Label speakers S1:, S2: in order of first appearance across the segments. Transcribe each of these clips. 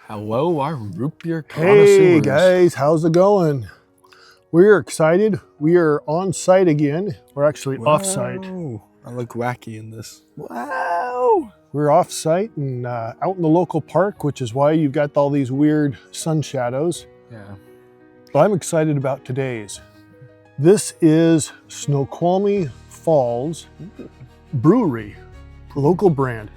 S1: Hello, our root beer
S2: Hey
S1: connoisseurs.
S2: guys, how's it going? We're excited. We are on site again. We're actually off site.
S1: I look wacky in this. Wow.
S2: We're off site and out in the local park, which is why you've got all these weird sun shadows.
S1: Yeah.
S2: But I'm excited about today's. This is Snoqualmie Falls Brewery, local brand.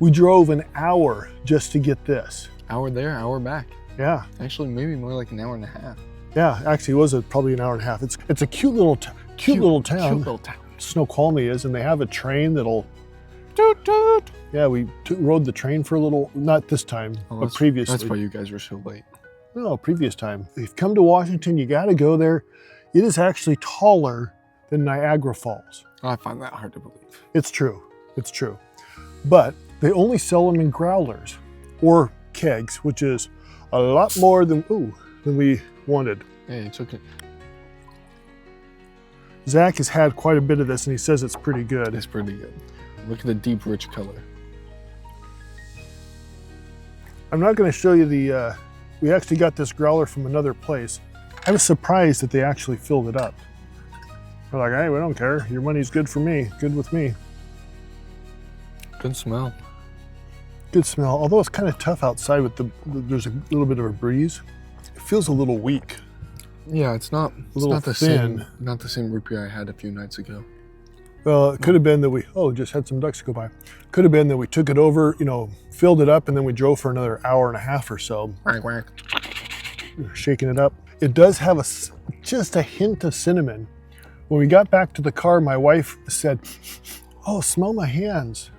S2: We drove an hour just to get this.
S1: Hour there, hour back.
S2: Yeah.
S1: Actually, maybe more like an hour and a half.
S2: Yeah, actually it was probably an hour and a half. It's a cute little town.
S1: Cute little town.
S2: Snoqualmie is, and they have a train that'll
S1: Toot toot.
S2: Yeah, we rode the train for a little, not this time, but previously.
S1: That's why you guys were so late.
S2: No, previous time. If you come to Washington, you gotta go there. It is actually taller than Niagara Falls.
S1: I find that hard to believe.
S2: It's true, it's true. But they only sell them in growlers or kegs, which is a lot more than we wanted.
S1: Hey, it's okay.
S2: Zach has had quite a bit of this and he says it's pretty good.
S1: It's pretty good. Look at the deep, rich color.
S2: I'm not gonna show you the, we actually got this growler from another place. I was surprised that they actually filled it up. They're like, hey, we don't care. Your money's good for me, good with me.
S1: Good smell.
S2: Good smell, although it's kind of tough outside with there's a little bit of a breeze. It feels a little weak.
S1: Yeah, it's not the
S2: thin.
S1: same root beer I had a few nights ago.
S2: Well, it could have been that we, just had some ducks go by. Could have been that we took it over, filled it up, and then we drove for another hour and a half or so.
S1: Quack, quack.
S2: Shaking it up. It does have just a hint of cinnamon. When we got back to the car, my wife said, oh, smell my hands.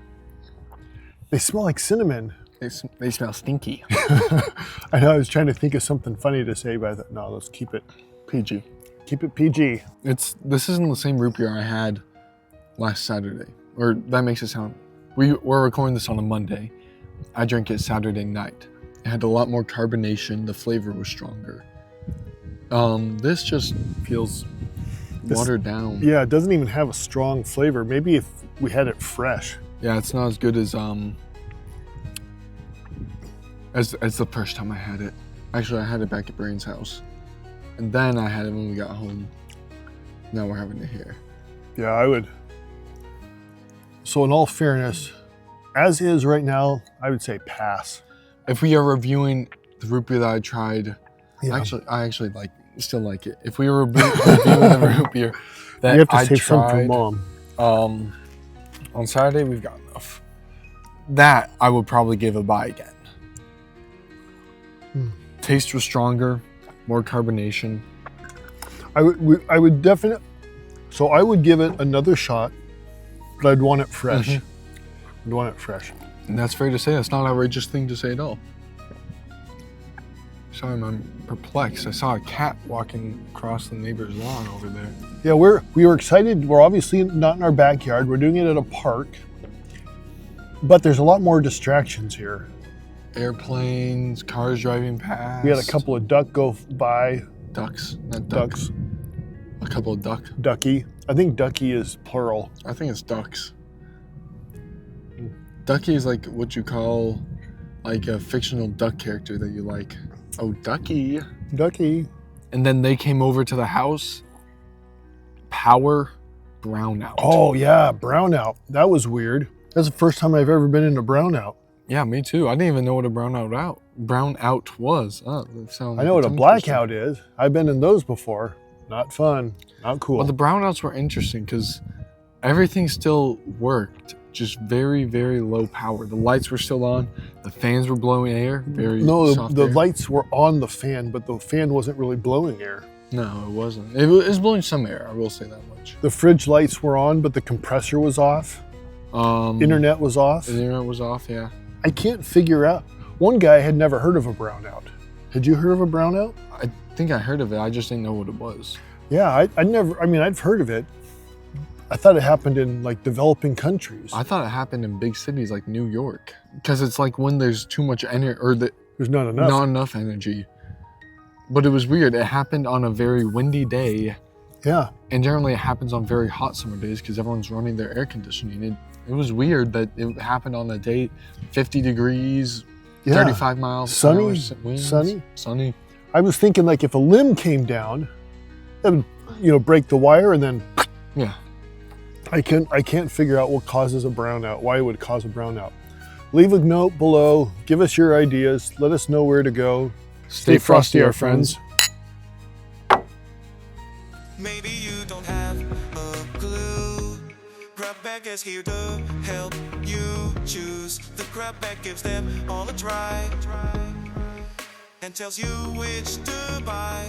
S2: They smell like cinnamon.
S1: They smell stinky.
S2: I know, I was trying to think of something funny to say, but I thought, no, let's keep it
S1: PG.
S2: Keep it PG.
S1: This isn't the same root beer I had last Saturday. Or that makes it sound, we're recording this on a Monday. I drank it Saturday night. It had a lot more carbonation. The flavor was stronger. This just feels watered down.
S2: Yeah, it doesn't even have a strong flavor. Maybe if we had it fresh.
S1: Yeah, it's not as good as the first time I had it. Actually, I had it back at Brian's house. And then I had it when we got home. Now we're having it here.
S2: Yeah, I would. So in all fairness, as is right now, I would say pass.
S1: If we are reviewing the root beer that I tried,
S2: Yeah.
S1: I actually still like it. If we were reviewing the root beer that
S2: you have to
S1: I
S2: save some for
S1: tried,
S2: Mom.
S1: On Saturday we've got enough. That I would probably give a buy again. Taste was stronger, more carbonation.
S2: I would definitely. So I would give it another shot, but I'd want it fresh. I'd want it fresh.
S1: And that's fair to say. That's not an outrageous thing to say at all. Sorry, I'm perplexed. I saw a cat walking across the neighbor's lawn over there.
S2: Yeah, we were excited. We're obviously not in our backyard. We're doing it at a park, but there's a lot more distractions here.
S1: Airplanes, cars driving past.
S2: We had a couple of duck go by.
S1: Ducks, not ducks. A couple of
S2: Ducky. I think ducky is plural.
S1: I think it's ducks. Ducky is like what you call like a fictional duck character that you like. Oh, Ducky.
S2: Ducky.
S1: And then they came over to the house. Power brownout.
S2: Oh yeah, brownout. That was weird. That's the first time I've ever been in a brownout.
S1: Yeah, me too. I didn't even know what a brownout was. Oh, that sounds.
S2: I know what a blackout is. I've been in those before. Not fun. Not cool.
S1: Well, the brownouts were interesting because everything still worked, just very, very low power. The lights were still on. The fans were blowing air.
S2: The lights were on the fan, but the fan wasn't really blowing air.
S1: No, it wasn't. It was blowing some air. I will say that much.
S2: The fridge lights were on, but the compressor was off. Internet was off.
S1: The internet was off. Yeah.
S2: I can't figure out. One guy had never heard of a brownout. Had you heard of a brownout?
S1: I think I heard of it. I just didn't know what it was.
S2: Yeah, I've heard of it. I thought it happened in like developing countries.
S1: I thought it happened in big cities like New York, because it's like when there's too much energy or
S2: there's not enough
S1: energy. But it was weird. It happened on a very windy day.
S2: Yeah.
S1: And generally it happens on very hot summer days because everyone's running their air conditioning. It was weird that it happened on a day, 50 degrees,
S2: Yeah.
S1: 35 miles
S2: Sunny,
S1: an hour winds.
S2: sunny.
S1: Sunny.
S2: I was thinking like if a limb came down, it would, break the wire, and then
S1: Yeah.
S2: I can't figure out what causes a brownout, why it would cause a brownout. Leave a note below, give us your ideas, let us know where to go. Stay frosty, our friends.
S3: Maybe you don't have a clue. Grab bag is here to help you choose. The grab bag gives them all a try and tells you which to buy.